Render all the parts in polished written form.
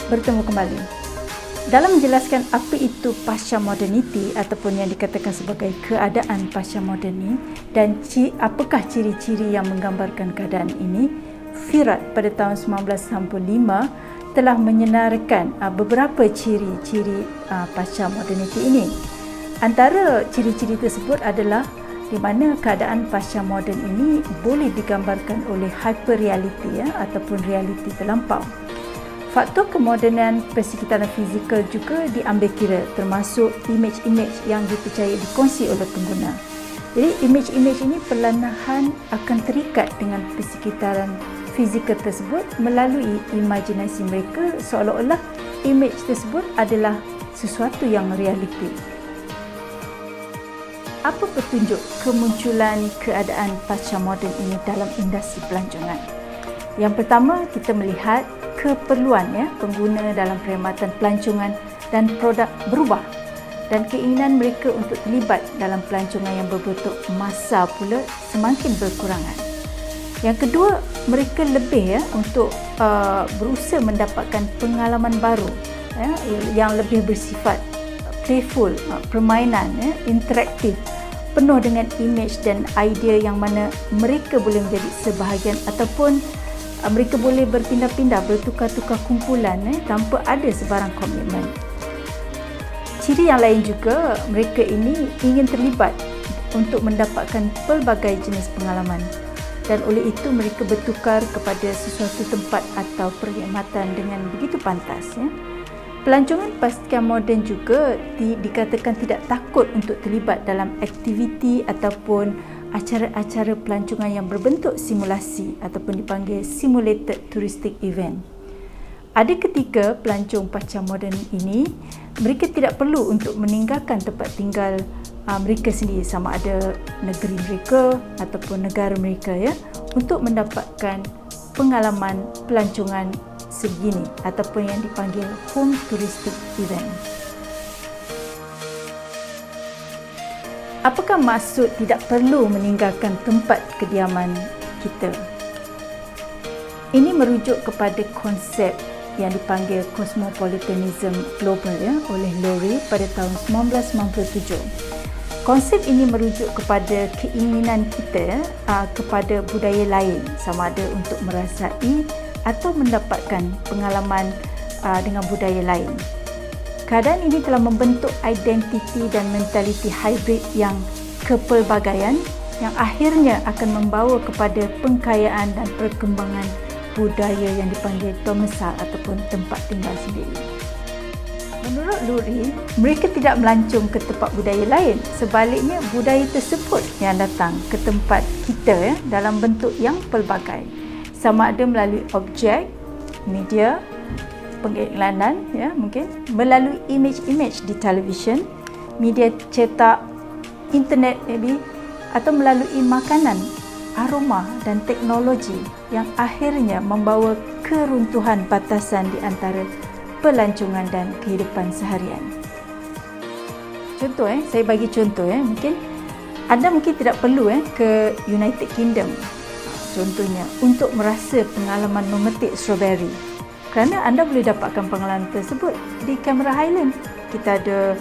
bertemu kembali. Dalam menjelaskan apa itu pasca moderniti ataupun yang dikatakan sebagai keadaan pasca moderni dan apakah ciri-ciri yang menggambarkan keadaan ini, Firat pada tahun 1995 telah menyenarkan beberapa ciri-ciri pasca moderniti ini. Antara ciri-ciri tersebut adalah di mana keadaan pasca moden ini boleh digambarkan oleh hyperreality ataupun realiti terlampau. Faktor kemodenan persekitaran fizikal juga diambil kira, termasuk imej-imej yang dipercayai dikongsi oleh pengguna. Jadi imej-imej ini perlahan akan terikat dengan persekitaran fizikal tersebut melalui imajinasi mereka, seolah-olah imej tersebut adalah sesuatu yang realiti. Apa petunjuk kemunculan keadaan pasca moden ini dalam industri pelancongan? Yang pertama, kita melihat keperluan pengguna dalam perkhidmatan pelancongan dan produk berubah dan keinginan mereka untuk terlibat dalam pelancongan yang berbentuk massa pula semakin berkurangan. Yang kedua, mereka lebih untuk berusaha mendapatkan pengalaman baru yang lebih bersifat playful, permainan interaktif, penuh dengan imej dan idea yang mana mereka boleh menjadi sebahagian ataupun mereka boleh berpindah-pindah, bertukar-tukar kumpulan tanpa ada sebarang komitmen. Ciri yang lain juga, mereka ini ingin terlibat untuk mendapatkan pelbagai jenis pengalaman dan oleh itu mereka bertukar kepada sesuatu tempat atau perkhidmatan dengan begitu pantas. Pelancongan pasca moden juga dikatakan tidak takut untuk terlibat dalam aktiviti ataupun acara-acara pelancongan yang berbentuk simulasi ataupun dipanggil simulated touristic event. Ada ketika pelancong pasca moden ini mereka tidak perlu untuk meninggalkan tempat tinggal mereka sendiri, sama ada negeri mereka ataupun negara mereka untuk mendapatkan pengalaman pelancongan sebegini ataupun yang dipanggil home touristic event. Apakah maksud tidak perlu meninggalkan tempat kediaman kita? Ini merujuk kepada konsep yang dipanggil cosmopolitanism global oleh Lurie pada tahun 1997. Konsep ini merujuk kepada keinginan kita kepada budaya lain, sama ada untuk merasai atau mendapatkan pengalaman dengan budaya lain. Keadaan ini telah membentuk identiti dan mentaliti hybrid yang kepelbagaian yang akhirnya akan membawa kepada pengkayaan dan perkembangan budaya yang dipanggil domesal ataupun tempat tinggal sendiri. Menurut Lurie, mereka tidak melancong ke tempat budaya lain, sebaliknya budaya tersebut yang datang ke tempat kita dalam bentuk yang pelbagai, sama ada melalui objek, media, pengiklanan mungkin melalui imej-imej di televisyen, media cetak, internet maybe, atau melalui makanan, aroma dan teknologi yang akhirnya membawa keruntuhan batasan di antara pelancongan dan kehidupan seharian. Contoh saya bagi contoh mungkin anda tidak perlu ke United Kingdom contohnya untuk merasa pengalaman memetik strawberry. Kerana anda boleh dapatkan pengalaman tersebut di Cameron Highland. Kita ada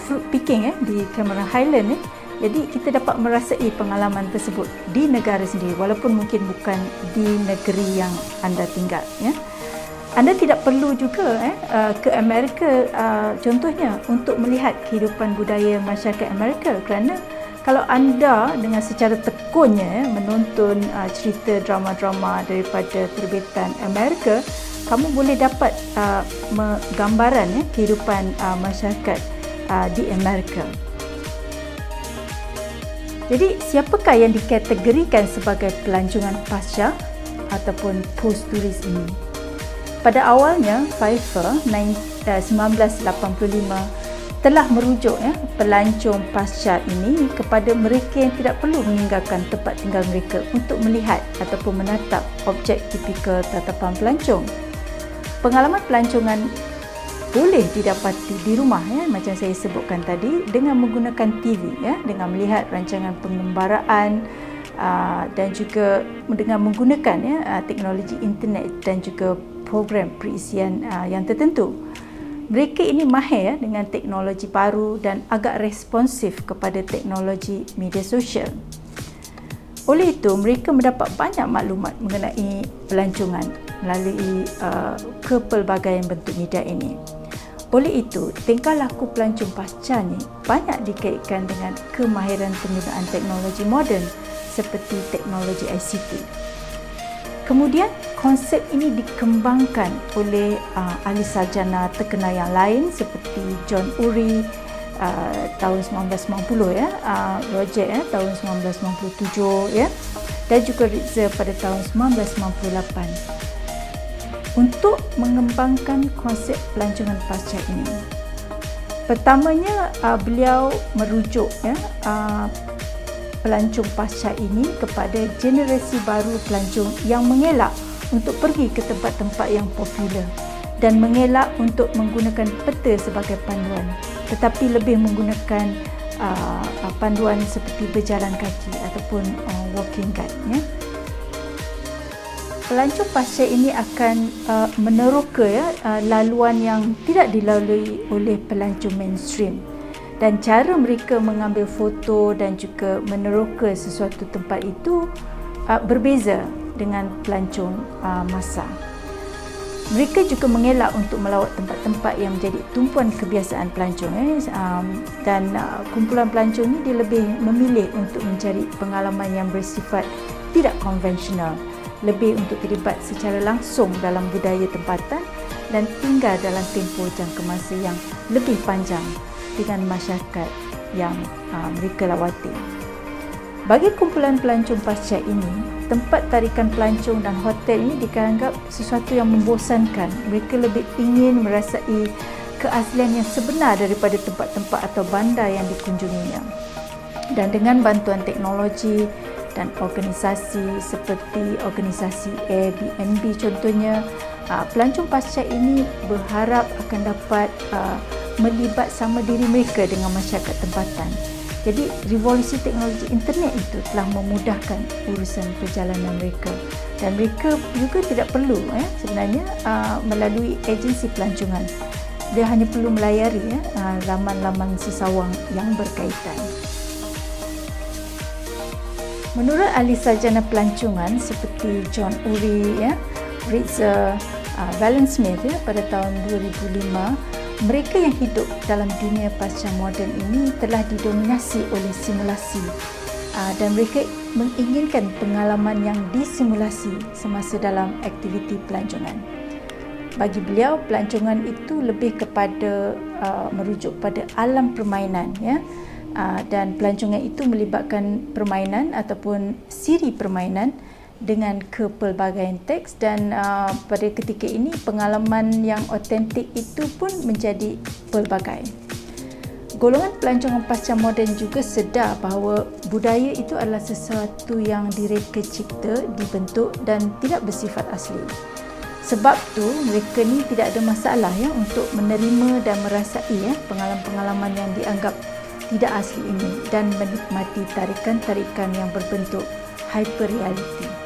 fruit picking di Cameron Highland. Jadi kita dapat merasai pengalaman tersebut di negara sendiri walaupun mungkin bukan di negeri yang anda tinggal. Anda tidak perlu juga ke Amerika contohnya untuk melihat kehidupan budaya masyarakat Amerika, kerana kalau anda dengan secara tekunnya menonton cerita drama-drama daripada terbitan Amerika, kamu boleh dapat gambaran kehidupan masyarakat di Amerika. Jadi siapakah yang dikategorikan sebagai pelancongan pasca ataupun post-turis ini? Pada awalnya, Pfeiffer 1985 telah merujuk pelancong pasca ini kepada mereka yang tidak perlu meninggalkan tempat tinggal mereka untuk melihat ataupun menatap objek tipikal tatapan pelancong. Pengalaman pelancongan boleh didapati di rumah macam saya sebutkan tadi, dengan menggunakan TV dengan melihat rancangan pengembaraan dan juga dengan menggunakan teknologi internet dan juga program perisian yang tertentu. Mereka ini mahir dengan teknologi baru dan agak responsif kepada teknologi media sosial. Oleh itu, mereka mendapat banyak maklumat mengenai pelancongan melalui kepelbagaian bentuk media ini. Oleh itu, tingkah laku pelancong pasca ni banyak dikaitkan dengan kemahiran penggunaan teknologi moden seperti teknologi ICT. Kemudian, konsep ini dikembangkan oleh ahli sarjana terkenal yang lain seperti John Ury tahun 1990 Roger tahun 1997 dan juga Ritzer pada tahun 1998 untuk mengembangkan konsep pelancongan pasca ini. Pertamanya beliau merujuk pelancong pasca ini kepada generasi baru pelancong yang mengelak untuk pergi ke tempat-tempat yang popular dan mengelak untuk menggunakan peta sebagai panduan, tetapi lebih menggunakan panduan seperti berjalan kaki ataupun walking guide. Pelancong pasca ini akan meneroka laluan yang tidak dilalui oleh pelancong mainstream, dan cara mereka mengambil foto dan juga meneroka sesuatu tempat itu berbeza dengan pelancong massa. Mereka juga mengelak untuk melawat tempat-tempat yang menjadi tumpuan kebiasaan pelancong dan kumpulan pelancong ini dia lebih memilih untuk mencari pengalaman yang bersifat tidak konvensional, lebih untuk terlibat secara langsung dalam budaya tempatan dan tinggal dalam tempoh jangka masa yang lebih panjang dengan masyarakat yang mereka lawati. Bagi kumpulan pelancong pasca ini, tempat tarikan pelancong dan hotel ini dianggap sesuatu yang membosankan. Mereka lebih ingin merasai keaslian yang sebenar daripada tempat-tempat atau bandar yang dikunjunginya. Dan dengan bantuan teknologi dan organisasi seperti organisasi Airbnb contohnya, pelancong pasca ini berharap akan dapat melibat sama diri mereka dengan masyarakat tempatan. Jadi revolusi teknologi internet itu telah memudahkan urusan perjalanan mereka, dan mereka juga tidak perlu sebenarnya melalui agensi pelancongan. Dia hanya perlu melayari laman-laman sesawang yang berkaitan. Menurut ahli sarjana pelancongan seperti John Ury, Ritzer, Valen Smith pada tahun 2005, mereka yang hidup dalam dunia pasca moden ini telah didominasi oleh simulasi dan mereka menginginkan pengalaman yang disimulasi semasa dalam aktiviti pelancongan. Bagi beliau, pelancongan itu lebih kepada merujuk pada alam permainan, dan pelancongan itu melibatkan permainan ataupun siri permainan dengan kepelbagaian teks, dan pada ketika ini pengalaman yang autentik itu pun menjadi pelbagai. Golongan pelancongan pasca moden juga sedar bahawa budaya itu adalah sesuatu yang direka cipta, dibentuk dan tidak bersifat asli. Sebab tu mereka ni tidak ada masalah untuk menerima dan merasai pengalaman-pengalaman yang dianggap tidak asli ini dan menikmati tarikan-tarikan yang berbentuk hyperreality.